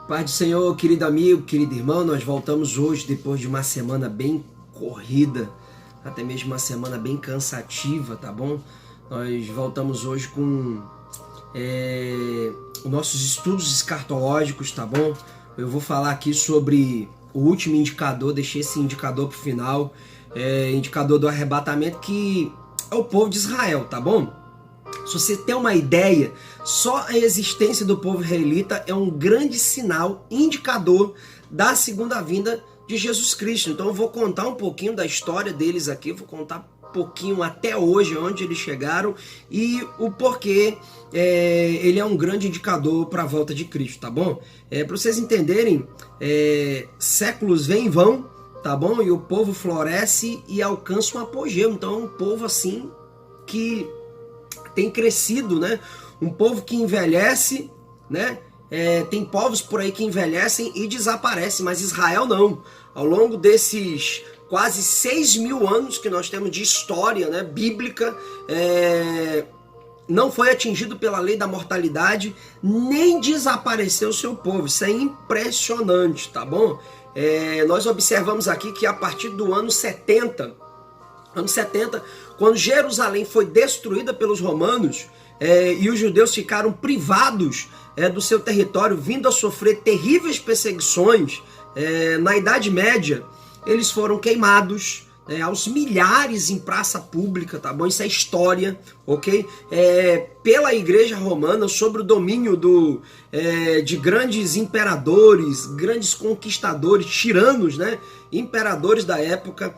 Pai do Senhor, querido amigo, querido irmão, nós voltamos hoje depois de uma semana bem corrida, até mesmo uma semana bem cansativa, tá bom? Nós voltamos hoje com os nossos estudos escatológicos, tá bom? Eu vou falar aqui sobre o último indicador, deixei esse indicador pro final, indicador do arrebatamento, que é o povo de Israel, tá bom? Se você tem uma ideia, só a existência do povo israelita é um grande sinal, indicador da segunda vinda de Jesus Cristo. Então eu vou contar um pouquinho da história deles aqui, vou contar um pouquinho até hoje, onde eles chegaram e o porquê ele é um grande indicador para a volta de Cristo, tá bom? Para vocês entenderem, séculos vêm e vão, tá bom? E o povo floresce e alcança um apogeu. Então é um povo assim que tem crescido, né? Um povo que envelhece, né? Tem povos por aí que envelhecem e desaparecem, mas Israel não. Ao longo desses quase 6.000 anos que nós temos de história, né, bíblica, não foi atingido pela lei da mortalidade, nem desapareceu o seu povo. Isso é impressionante, tá bom? Nós observamos aqui que a partir do ano 70, quando Jerusalém foi destruída pelos romanos e os judeus ficaram privados do seu território, vindo a sofrer terríveis perseguições, na Idade Média, eles foram queimados aos milhares em praça pública, tá bom? Isso é história, ok? Pela Igreja Romana, sob o domínio de grandes imperadores, grandes conquistadores, tiranos, né? Imperadores da época.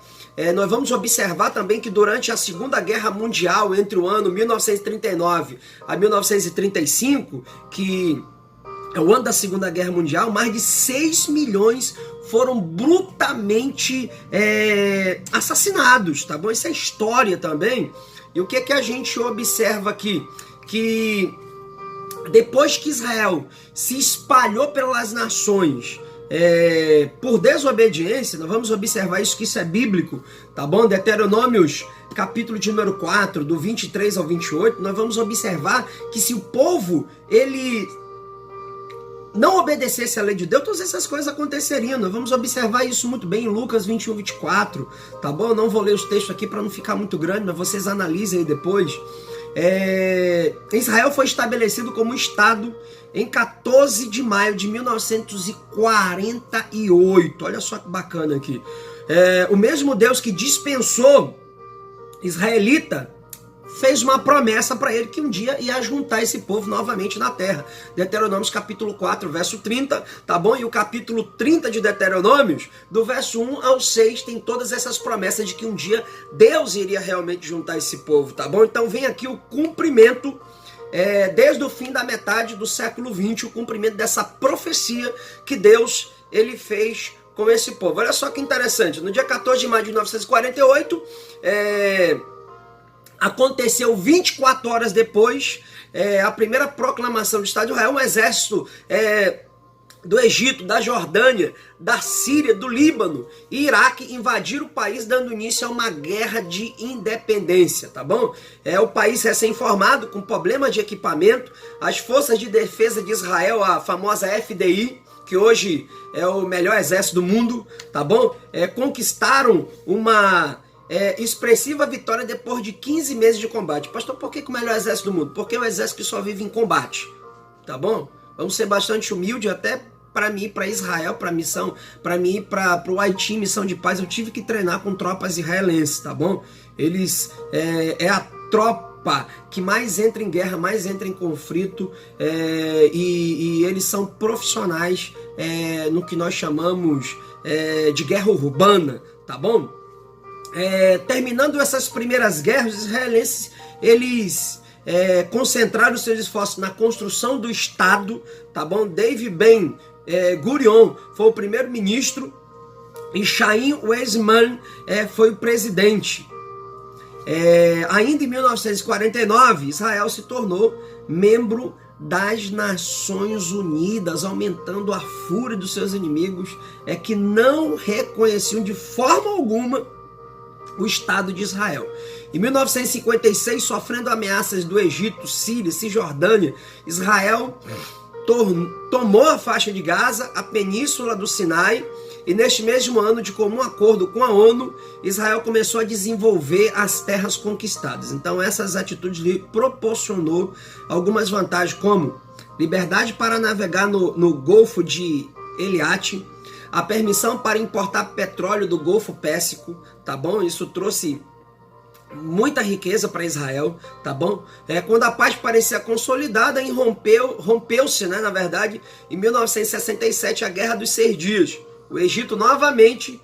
Nós vamos observar também que durante a Segunda Guerra Mundial, entre o ano 1939 a 1935, que é o ano da Segunda Guerra Mundial, mais de 6 milhões foram brutalmente assassinados, tá bom? Isso é história também. E o que a gente observa aqui? Que depois que Israel se espalhou pelas nações por desobediência, nós vamos observar isso, que isso é bíblico, tá bom? Deuteronômios, capítulo de número 4, do 23 ao 28, nós vamos observar que se o povo, ele não obedecesse a lei de Deus, todas essas coisas aconteceriam. Nós vamos observar isso muito bem em Lucas 21, 24, tá bom? Eu não vou ler os textos aqui para não ficar muito grande, mas vocês analisem aí depois. Israel foi estabelecido como Estado em 14 de maio de 1948. Olha só que bacana aqui. O mesmo Deus que dispensou israelita fez uma promessa para ele que um dia ia juntar esse povo novamente na terra. Deuteronômios capítulo 4, verso 30, tá bom? E o capítulo 30 de Deuteronômios, do verso 1 ao 6, tem todas essas promessas de que um dia Deus iria realmente juntar esse povo, tá bom? Então vem aqui o cumprimento, desde o fim da metade do século 20, o cumprimento dessa profecia que Deus ele fez com esse povo. Olha só que interessante, no dia 14 de maio de 1948, aconteceu 24 horas depois, a primeira proclamação do Estado de Israel. Um exército do Egito, da Jordânia, da Síria, do Líbano e Iraque invadiram o país, dando início a uma guerra de independência, tá bom? O país recém-formado, com problema de equipamento, as forças de defesa de Israel, a famosa FDI, que hoje é o melhor exército do mundo, tá bom? Conquistaram uma expressiva vitória depois de 15 meses de combate. Pastor, por que o melhor exército do mundo? Porque é um exército que só vive em combate, tá bom? Vamos ser bastante humildes. Até para mim ir para Israel, para missão, para mim ir para o Haiti, missão de paz, eu tive que treinar com tropas israelenses, tá bom? Eles a tropa que mais entra em guerra, mais entra em conflito, e eles são profissionais no que nós chamamos de guerra urbana, tá bom? Terminando essas primeiras guerras, os israelenses eles concentraram seus esforços na construção do Estado, tá bom? David Ben Gurion foi o primeiro-ministro e Chaim Weizmann foi o presidente. Ainda em 1949, Israel se tornou membro das Nações Unidas, aumentando a fúria dos seus inimigos, que não reconheciam de forma alguma o Estado de Israel. Em 1956, sofrendo ameaças do Egito, Síria, Cisjordânia, Israel tomou a faixa de Gaza, a península do Sinai, e neste mesmo ano, de comum acordo com a ONU, Israel começou a desenvolver as terras conquistadas. Então essas atitudes lhe proporcionou algumas vantagens, como liberdade para navegar no Golfo de Eliate, a permissão para importar petróleo do Golfo Pérsico, tá bom? Isso trouxe muita riqueza para Israel, tá bom? Quando a paz parecia consolidada, rompeu-se, né, na verdade, em 1967, a Guerra dos 6 Dias. O Egito novamente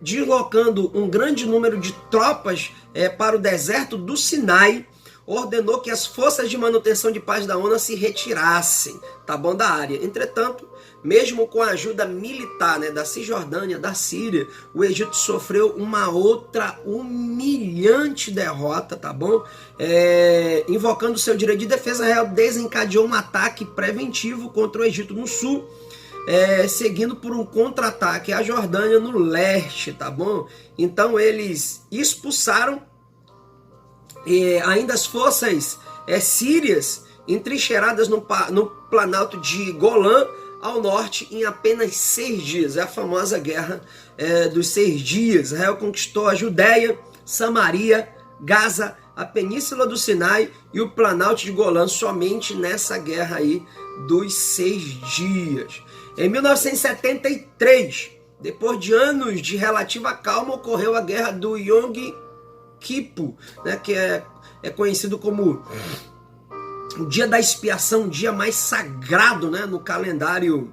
deslocando um grande número de tropas para o deserto do Sinai, ordenou que as forças de manutenção de paz da ONU se retirassem, tá bom, da área. Entretanto, mesmo com a ajuda militar, né, da Cisjordânia, da Síria, o Egito sofreu uma outra humilhante derrota, tá bom? Invocando seu direito de defesa, Israel desencadeou um ataque preventivo contra o Egito no sul, seguindo por um contra-ataque à Jordânia no leste, tá bom? Então eles expulsaram ainda as forças sírias entrincheiradas no planalto de Golã, ao norte, em apenas 6 dias. É a famosa Guerra dos 6 Dias. Israel conquistou a Judéia, Samaria, Gaza, a Península do Sinai e o Planalto de Golã somente nessa guerra aí dos 6 dias. Em 1973, depois de anos de relativa calma, ocorreu a Guerra do Yom Kippur, né, que é conhecido como o dia da expiação, o dia mais sagrado, né, no calendário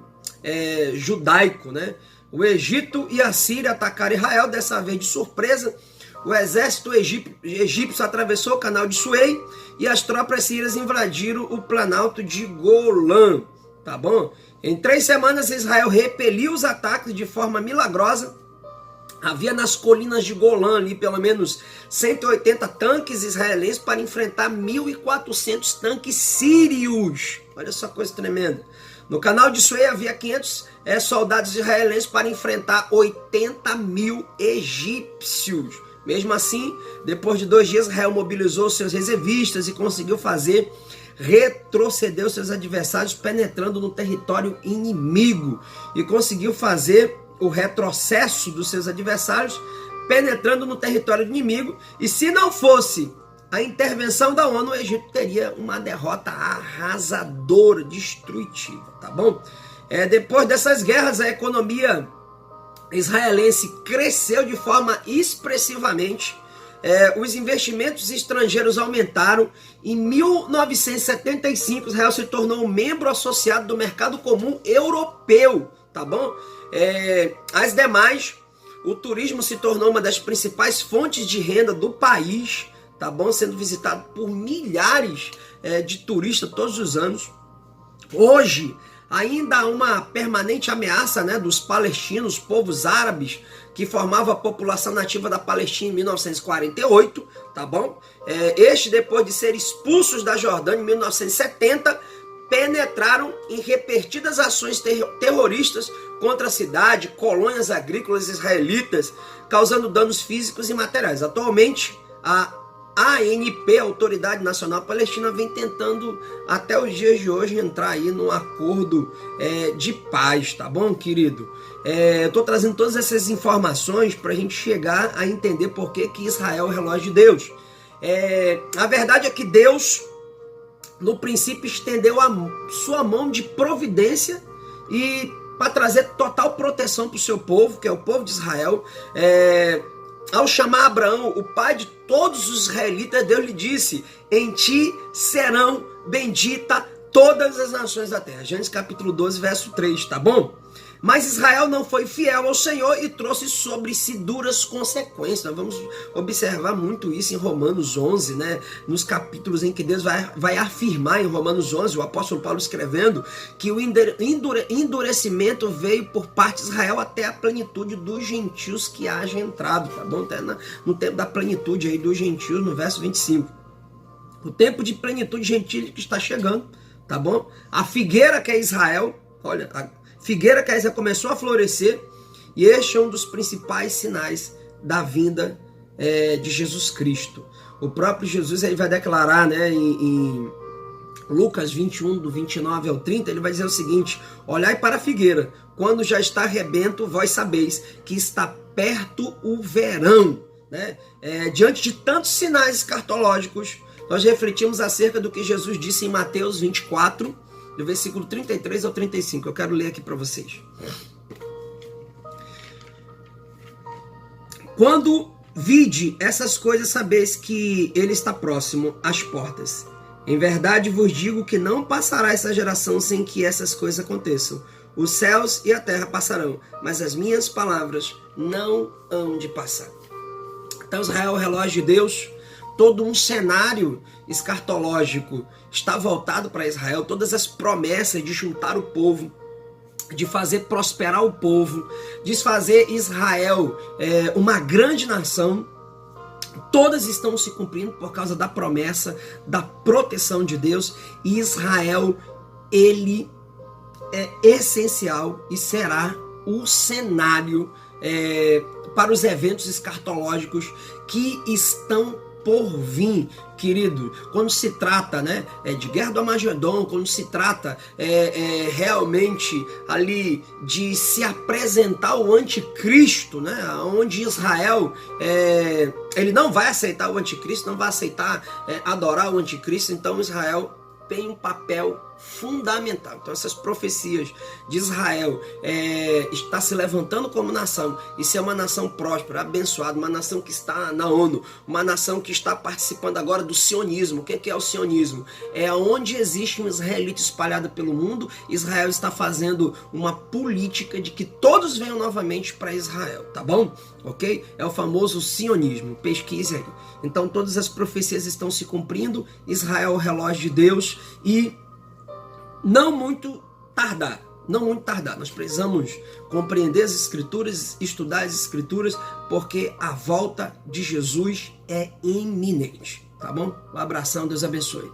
judaico, né? O Egito e a Síria atacaram Israel, dessa vez de surpresa. O exército egípcio atravessou o canal de Suez e as tropas sírias invadiram o planalto de Golã, tá bom? Em 3 semanas, Israel repeliu os ataques de forma milagrosa. Havia nas colinas de Golã ali pelo menos 180 tanques israelenses para enfrentar 1.400 tanques sírios. Olha só, coisa tremenda. No canal de Suez havia 500 soldados israelenses para enfrentar 80 mil egípcios. Mesmo assim, depois de 2 dias, Israel mobilizou seus reservistas e conseguiu fazer retroceder os seus adversários, penetrando no território inimigo. E conseguiu fazer o retrocesso dos seus adversários, penetrando no território inimigo. E se não fosse a intervenção da ONU, o Egito teria uma derrota arrasadora, destrutiva, tá bom? Depois dessas guerras, a economia israelense cresceu de forma expressivamente. Os investimentos estrangeiros aumentaram. Em 1975, Israel se tornou um membro associado do mercado comum europeu, tá bom? As demais, o turismo se tornou uma das principais fontes de renda do país, tá bom? Sendo visitado por milhares de turistas todos os anos. Hoje, ainda há uma permanente ameaça, né, dos palestinos, povos árabes, que formavam a população nativa da Palestina em 1948, tá bom? Depois de ser expulsos da Jordânia em 1970, penetraram em repetidas ações terroristas contra a cidade, colônias agrícolas israelitas, causando danos físicos e materiais. Atualmente, a ANP, Autoridade Nacional Palestina, vem tentando até os dias de hoje entrar aí num acordo de paz, tá bom, querido? Eu tô trazendo todas essas informações para a gente chegar a entender por que Israel é o relógio de Deus. A verdade é que Deus, no princípio, estendeu a sua mão de providência e para trazer total proteção para o seu povo, que é o povo de Israel. Ao chamar Abraão, o pai de todos os israelitas, Deus lhe disse: em ti serão benditas todas as nações da terra. Gênesis capítulo 12, verso 3, tá bom? Mas Israel não foi fiel ao Senhor e trouxe sobre si duras consequências. Nós vamos observar muito isso em Romanos 11, né? Nos capítulos em que Deus vai afirmar, em Romanos 11, o apóstolo Paulo escrevendo, que o endurecimento veio por parte de Israel até a plenitude dos gentios que haja entrado, tá bom? Até no tempo da plenitude aí dos gentios, no verso 25. O tempo de plenitude gentil que está chegando, tá bom? A figueira que é Israel, olha, figueira que já começou a florescer, e este é um dos principais sinais da vinda de Jesus Cristo. O próprio Jesus aí vai declarar, né, em Lucas 21, do 29 ao 30, ele vai dizer o seguinte: olhai para a figueira, quando já está rebento, vós sabeis que está perto o verão. Né? Diante de tantos sinais escatológicos, nós refletimos acerca do que Jesus disse em Mateus 24, do versículo 33 ao 35. Eu quero ler aqui para vocês. Quando vide essas coisas, sabeis que ele está próximo às portas. Em verdade vos digo que não passará essa geração sem que essas coisas aconteçam. Os céus e a terra passarão, mas as minhas palavras não hão de passar. Então Israel, o relógio de Deus, todo um cenário escatológico está voltado para Israel. Todas as promessas de juntar o povo, de fazer prosperar o povo, de fazer Israel uma grande nação, todas estão se cumprindo por causa da promessa, da proteção de Deus. E Israel, ele é essencial e será o cenário para os eventos escatológicos que estão por vir, querido. Quando se trata, né, de Guerra do Armagedon, quando se trata realmente ali de se apresentar o anticristo, né, onde Israel ele não vai aceitar o anticristo, não vai aceitar adorar o anticristo. Então Israel tem um papel fundamental. Então essas profecias de Israel está se levantando como nação, e ser uma nação próspera, abençoada, uma nação que está na ONU, uma nação que está participando agora do sionismo. O que é o sionismo? É onde existe um israelita espalhado pelo mundo. Israel está fazendo uma política de que todos venham novamente para Israel, tá bom? Ok? É o famoso sionismo, pesquise aí. Então todas as profecias estão se cumprindo. Israel é o relógio de Deus, e não muito tardar. Nós precisamos compreender as Escrituras, estudar as Escrituras, porque a volta de Jesus é iminente, tá bom? Um abração, Deus abençoe.